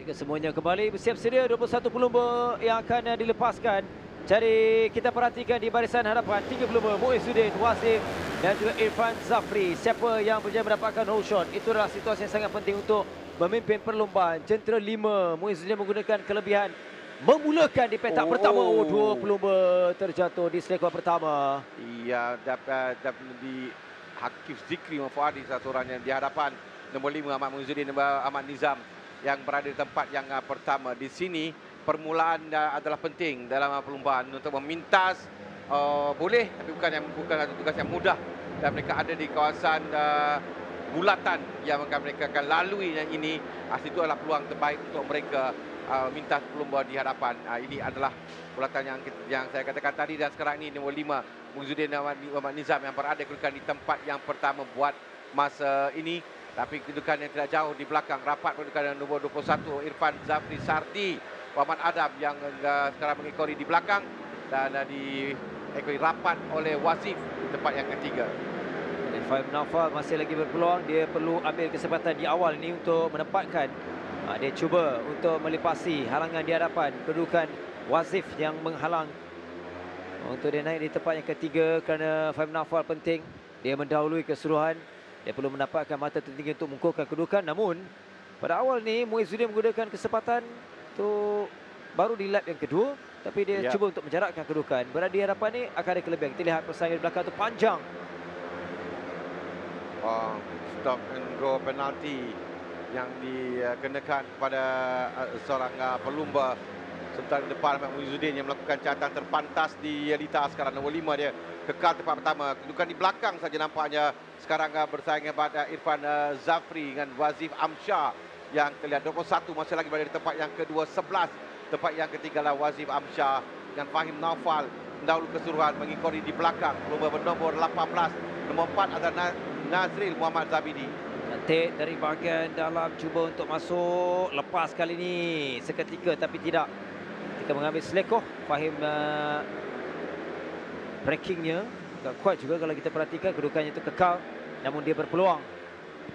kesemuanya kembali bersiap sedia 21 pelumba yang akan dilepaskan. Jadi kita perhatikan di barisan hadapan 3 pelumba Muizzuddin, Wazif dan juga Irfan Zafri. Siapa yang berjaya mendapatkan hole shot, itu adalah situasi yang sangat penting untuk memimpin perlombaan. Jentera 5, Muizzuddin menggunakan kelebihan memulakan di petak pertama. Dua pelumba terjatuh di selekor pertama. Ia dapat di Hakif Zikri Fuadi, seorang yang di hadapan nombor 5 Ahmad Muizzuddin, nombor Ahmad Nizam yang berada di tempat yang pertama. Di sini permulaan adalah penting dalam perlombaan untuk memintas. Boleh, tapi bukan tugas yang mudah, dan mereka ada di kawasan bulatan yang mereka akan lalui. Yang ini itu adalah peluang terbaik untuk mereka mintas pelumba di hadapan. Ini adalah bulatan yang saya katakan tadi, dan sekarang ini nombor 5 Muizzuddin Ahmad Nizam yang berada kedudukan di tempat yang pertama buat masa ini. Tapi kedudukan yang tidak jauh di belakang, rapat kedudukan nombor 21 Irfan Zafri Sardi, Muhammad Adam yang sekarang mengikori di belakang, dan diikori rapat oleh Wazif di tempat yang ketiga. Fahim Naufal masih lagi berpeluang. Dia perlu ambil kesempatan di awal ini untuk menempatkan. Dia cuba untuk melepasi halangan di hadapan. Kedudukan Wazif yang menghalang untuk dia naik di tempat yang ketiga, kerana Fahim Naufal penting. Dia mendahului keseluruhan. Dia perlu mendapatkan mata tertinggi untuk mengukuhkan kedudukan. Namun pada awal ni Muizzuddin menggunakan kesempatan untuk baru di lap yang kedua, tapi dia cuba untuk menjarakkan kedudukan. Berada di hadapan ni akan ada kelebihan. Kita lihat persaingan di belakang tu panjang. Stop and go penalti yang dikenakan kepada seorang pelumba. Sementara di depan Ahmad Muizzuddin yang melakukan catatan terpantas di Elita sekarang. Nombor 5 dia kekal tempat pertama. Kedudukan di belakang saja nampaknya. Sekarang bersaing pada Irfan Zafri dengan Wazif Amsyar yang terlihat 21 masih lagi berada di tempat yang kedua, 11. Tempat yang ketiga lah Wazif Amsyar dengan Fahim Naufal mendahulu keseluruhan, mengikori di belakang pelumba bernombor 18. Nombor 4 adalah Nazril Muhammad Zabidi. Nanti dari bahagian dalam cuba untuk masuk, lepas kali ini seketika tapi tidak. Kita mengambil selekoh. Fahim breakingnya agak kuat juga kalau kita perhatikan. Kedudukannya itu kekal, namun dia berpeluang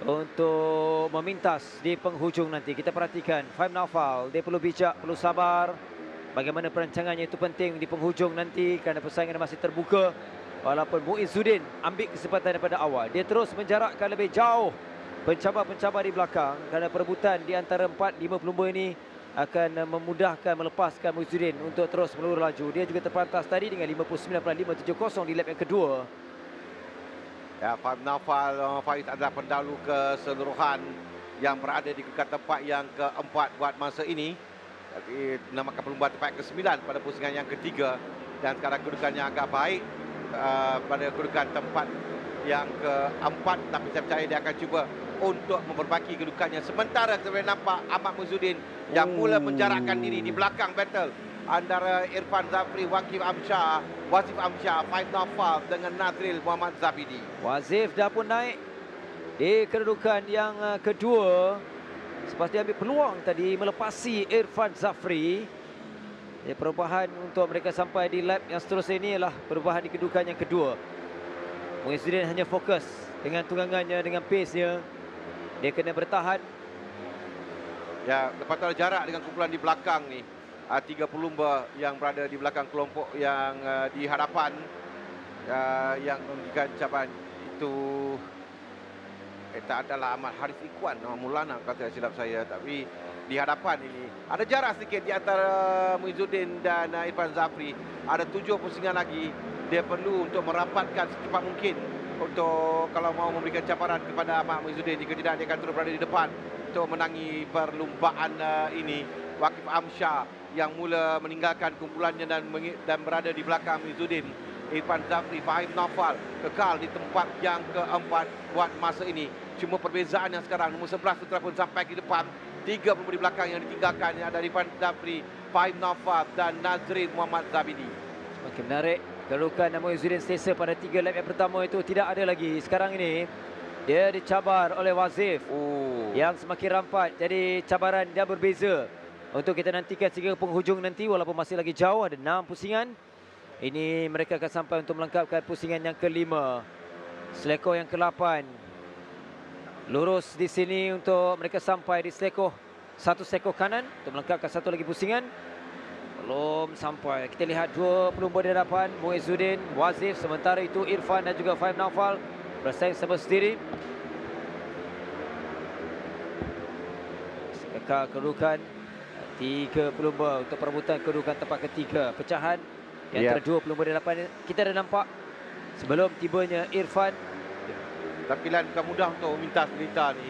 untuk memintas di penghujung nanti. Kita perhatikan Fahim Naufal, dia perlu bijak, perlu sabar. Bagaimana perancangannya itu penting di penghujung nanti, kerana persaingan masih terbuka. Walaupun Muizzuddin ambil kesempatan daripada awal, dia terus menjarakkan lebih jauh pencabar-pencabar di belakang, kerana perebutan di antara 4-5 pelumba ini akan memudahkan melepaskan Muizzuddin untuk terus meluru laju. Dia juga terpantas tadi dengan 59.570 di lap yang kedua. Ya, Fahim Naufal Faiz adalah pendahulu keseluruhan yang berada di kedudukan tempat yang keempat buat masa ini. Tapi dinamakan pelumba tempat ke-9 pada pusingan yang ketiga, dan sekarang kedudukannya agak baik pada kedudukan tempat yang keempat. Tapi saya percaya dia akan cuba untuk memperbaiki kedudukannya. Sementara kita boleh nampak Ahmad Muizzuddin yang mula menjarakkan diri di belakang battle antara Irfan Zafri, Wazif Amsyar, Fahim Naufal dengan Nazril Muhammad Zabidi. Wazif dah pun naik di kedudukan yang kedua. Selepas dia ambil peluang tadi melepasi Irfan Zafri. Perubahan untuk mereka sampai di lap yang seterusnya ini ialah perubahan di kedudukan yang kedua. Muizzuddin hanya fokus dengan tunggangannya, dengan pace-nya. Dia kena bertahan. Ya, lepas tu ada jarak dengan kumpulan di belakang ni. 3 pelumba yang berada di belakang kelompok yang di hadapan yang memberikan cabaran itu tak adalah Ahmad Haris Ikhwan, Maulana kata silap saya. Tapi di hadapan ini ada jarak sedikit di antara Muizzuddin dan Irfan Zafri. Ada 7 pusingan lagi. Dia perlu untuk merapatkan secepat mungkin untuk kalau mau memberikan cabaran kepada Ahmad Muizzuddin. Jika tidak, dia akan terus berada di depan untuk menangi perlumbaan ini. Wazif Amsyar yang mula meninggalkan kumpulannya dan berada di belakang Muizzuddin. Irfan Zafri, Fahim Naufal kekal di tempat yang keempat buat masa ini. Cuma perbezaan yang sekarang nombor 11 telah pun sampai ke depan. 3 pelumba di belakang yang ditinggalkan yang ada Irfan Zafri, Fahim Naufal dan Nazril Muhammad Zabidi. Semakin menarik. Kedudukan Muizzuddin selesa pada 3 lap yang pertama itu tidak ada lagi. Sekarang ini dia dicabar oleh Wazif yang semakin rampat. Jadi cabaran dia berbeza. Untuk kita nantikan sehingga penghujung nanti, walaupun masih lagi jauh, ada 6 pusingan. Ini mereka akan sampai untuk melengkapkan pusingan yang ke-5. Selekoh yang ke-8. Lurus di sini untuk mereka sampai di selekoh satu sekor kanan untuk melengkapkan satu lagi pusingan. Belum sampai. Kita lihat dua pelumba di hadapan, Muizzuddin, Wazif. Sementara itu Irfan dan juga Faim Naufal bersaing sama sendiri. Kekal kedudukan 3 pelumba untuk perebutan kedudukan tempat ketiga. Pecahan di antara dua pelumba di hadapan. Kita dah nampak sebelum tibanya Irfan. Tampilan bukan mudah untuk memintas berita ni.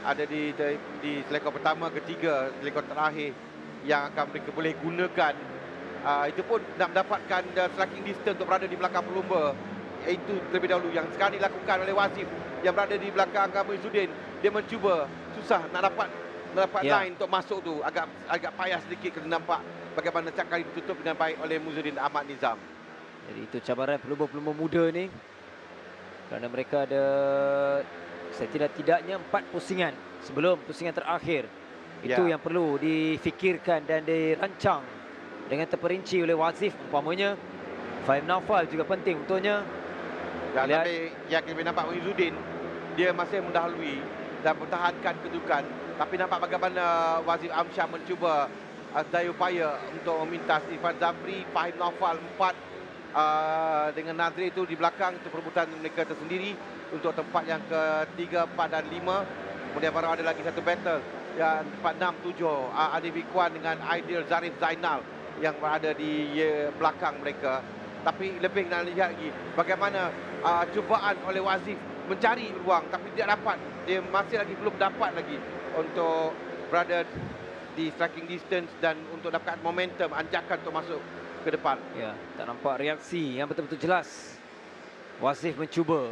Ada di selekor pertama, ketiga, selekor terakhir yang akan mereka boleh gunakan. Itu pun nak mendapatkan striking distance untuk berada di belakang pelumba. Itu terlebih dahulu yang sekarang dilakukan oleh Wazif yang berada di belakang Muizzuddin. Dia mencuba, susah nak dapat line untuk masuk tu. Agak payah sedikit kena nampak bagaimana cakar ditutup dengan baik oleh Muizzuddin Ahmad Nizam. Jadi itu cabaran pelumba-pelumba muda ni. Kerana mereka ada setidak-tidaknya 4 pusingan sebelum pusingan terakhir. Itu yang perlu difikirkan dan dirancang dengan terperinci oleh Wazif. Umpamanya Faim Naufal juga penting untuknya. Tapi yang kita nampak Muizzuddin, dia masih mendahului dan pertahankan kedudukan. Tapi nampak bagaimana Wazif Amsyar mencuba daya upaya untuk memintas Irfan Zafri, Faim Naufal 4 dengan Nazri itu di belakang untuk perebutan mereka tersendiri untuk tempat yang ke-3, 4 dan 5. Kemudian baru ada lagi satu battle yang 4, 6, 7 Adif Ikhwan dengan Aidil Zarif Zainal yang berada di belakang mereka. Tapi lebih nak lihat lagi bagaimana cubaan oleh Wazif mencari ruang tapi tidak dapat. Dia masih lagi belum dapat lagi untuk berada di striking distance dan untuk dapatkan momentum anjakan untuk masuk ke depan. Ya, tak nampak reaksi yang betul-betul jelas. Wazif mencuba.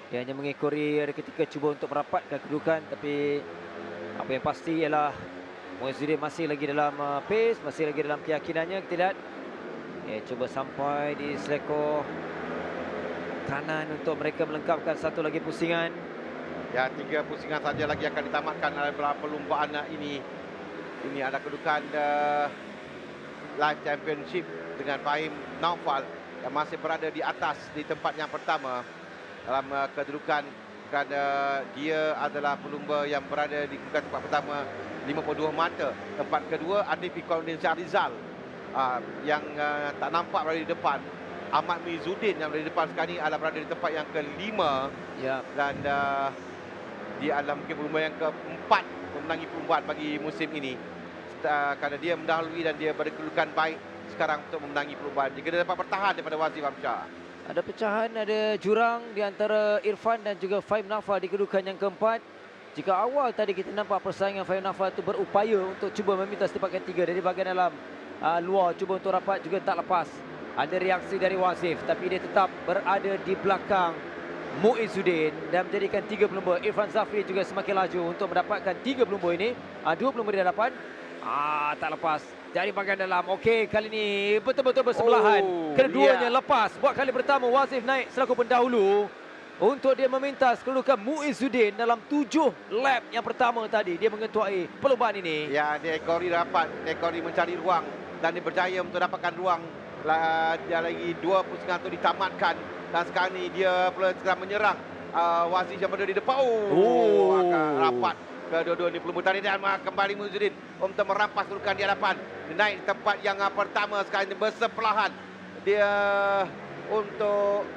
Dia hanya mengekori ada ketika cuba untuk merapatkan kedudukan, tapi apa yang pasti ialah Muizzuddin masih lagi dalam pace, masih lagi dalam keyakinannya. Kita lihat. Cuba sampai di selekor kanan untuk mereka melengkapkan satu lagi pusingan. Ya, 3 pusingan saja lagi akan ditamatkan dalam perlumbaan ini. Ini ada kedudukan Live Championship dengan Faim Naufal yang masih berada di atas di tempat yang pertama dalam kedudukan kerana dia adalah pelumba yang berada di kedudukan tempat pertama 52 mata. Tempat kedua Adif Ikhwan Syahrizal yang tak nampak berada di depan. Ahmad Muizzuddin yang berada di depan sekarang ini adalah berada di tempat yang ke-5 dan dia adalah mungkin pelumba yang ke-4 memenangi perlumbaan bagi musim ini. Kerana dia mendahului dan dia berkedudukan baik sekarang untuk memenangi perlumbaan. Jika dia dapat bertahan daripada Wazif Amsyar. Ada pecahan, ada jurang di antara Irfan dan juga Faim Naufal di kedudukan yang keempat. Jika awal tadi kita nampak persaingan Faim Naufal itu berupaya untuk cuba memintas tempat ketiga dari bahagian dalam luar, cuba untuk rapat juga tak lepas. Ada reaksi dari Wazif tapi dia tetap berada di belakang Muizzuddin dan menjadikan 3 pelumba. Irfan Zafri juga semakin laju untuk mendapatkan 3 pelumba ini. 2 pelumba di hadapan. Tak lepas dari bahagian dalam. Okey, kali ini betul-betul bersebelahan. Keduanya lepas. Buat kali pertama Wazif naik selaku pendahulu untuk dia memintas kedudukan Muizzuddin dalam 7 lap yang pertama tadi. Dia mengetuai perlombaan ini. Ya, dia ekori rapat, ekori mencari ruang dan dia berjaya untuk dapatkan ruang. Dia lagi 2 pusingan itu ditamatkan dan sekarang ni dia pula segera menyerang Wazif yang berada di depan. Akan rapat kedua-dua ni pelumba tadi dan kembali Muizzuddin untuk merampas kedudukan di hadapan. Dia naik tempat yang pertama sekarang ini bersebelahan. Dia untuk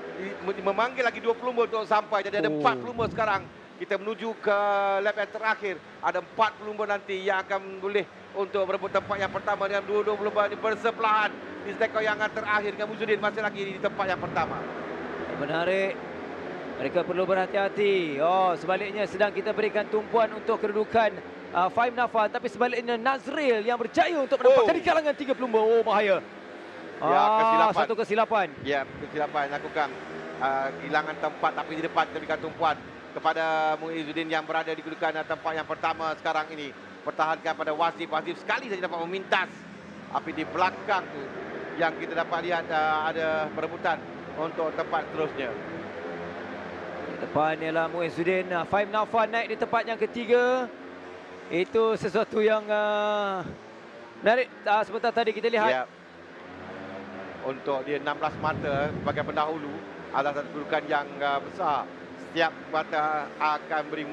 memanggil lagi 2 pelumba untuk sampai. Jadi ada 4 pelumba sekarang. Kita menuju ke lap yang terakhir. Ada 4 pelumba nanti yang akan boleh untuk berebut tempat yang pertama dengan 2 pelumba ini bersebelahan di sektor yang terakhir dengan Muizzuddin masih lagi di tempat yang pertama. Menarik. Mereka perlu berhati-hati. Sebaliknya sedang kita berikan tumpuan untuk kedudukan Faim Naufal, tapi sebaliknya Nazril yang berjaya untuk mendapatkan di kalangan 3 pelumba. Bahaya. Kesilapan. Satu kesilapan. Ya, kesilapan lakukan. Kehilangan tempat tapi di depan kita berikan tumpuan kepada Muizzuddin yang berada di kedudukan tempat yang pertama sekarang ini. Pertahankan pada Wazif. Wazif sekali saja dapat memintas. Tapi di belakang tu yang kita dapat lihat ada perebutan untuk tempat seterusnya. Depan ialah Muizzuddin. Faim Naufal naik di tempat yang ketiga. Itu sesuatu yang menarik. Sebentar tadi kita lihat. Untuk dia 16 mata sebagai pendahulu adalah satu kedudukan yang besar. Setiap mata akan beri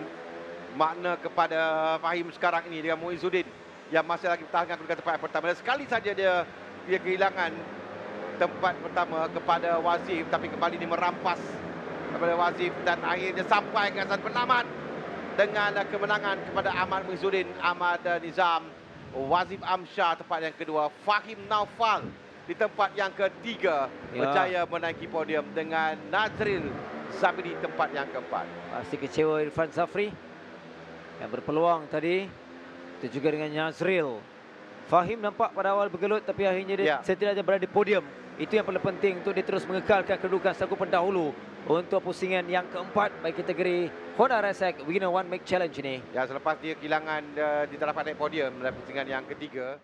makna kepada Fahim sekarang ini dengan Muizzuddin yang masih lagi bertahan kedudukan tempat yang pertama. Dan sekali saja dia kehilangan tempat pertama kepada Wazif, tapi kembali dia merampas kepada Wazif dan akhirnya sampai ke satu penamat dengan kemenangan kepada Ahmad Muizzuddin, Ahmad Nizam. Wazif Amsyar tempat yang kedua, Fahim Naufal di tempat yang ketiga, berjaya menaiki podium dengan Nazril Zabidi tempat yang keempat. Pasti kecewa Irfan Zafri yang berpeluang tadi. Itu juga dengan Nazril. Fahim nampak pada awal bergelut, tapi akhirnya dia setidaknya berada di podium. Itu yang paling penting untuk dia terus mengekalkan kedudukan selaku pendahulu untuk pusingan yang keempat bagi kategori Honda RSX Winner One Make Challenge ini. Ya, selepas dia kehilangan di taraf naik podium dalam pusingan yang ketiga.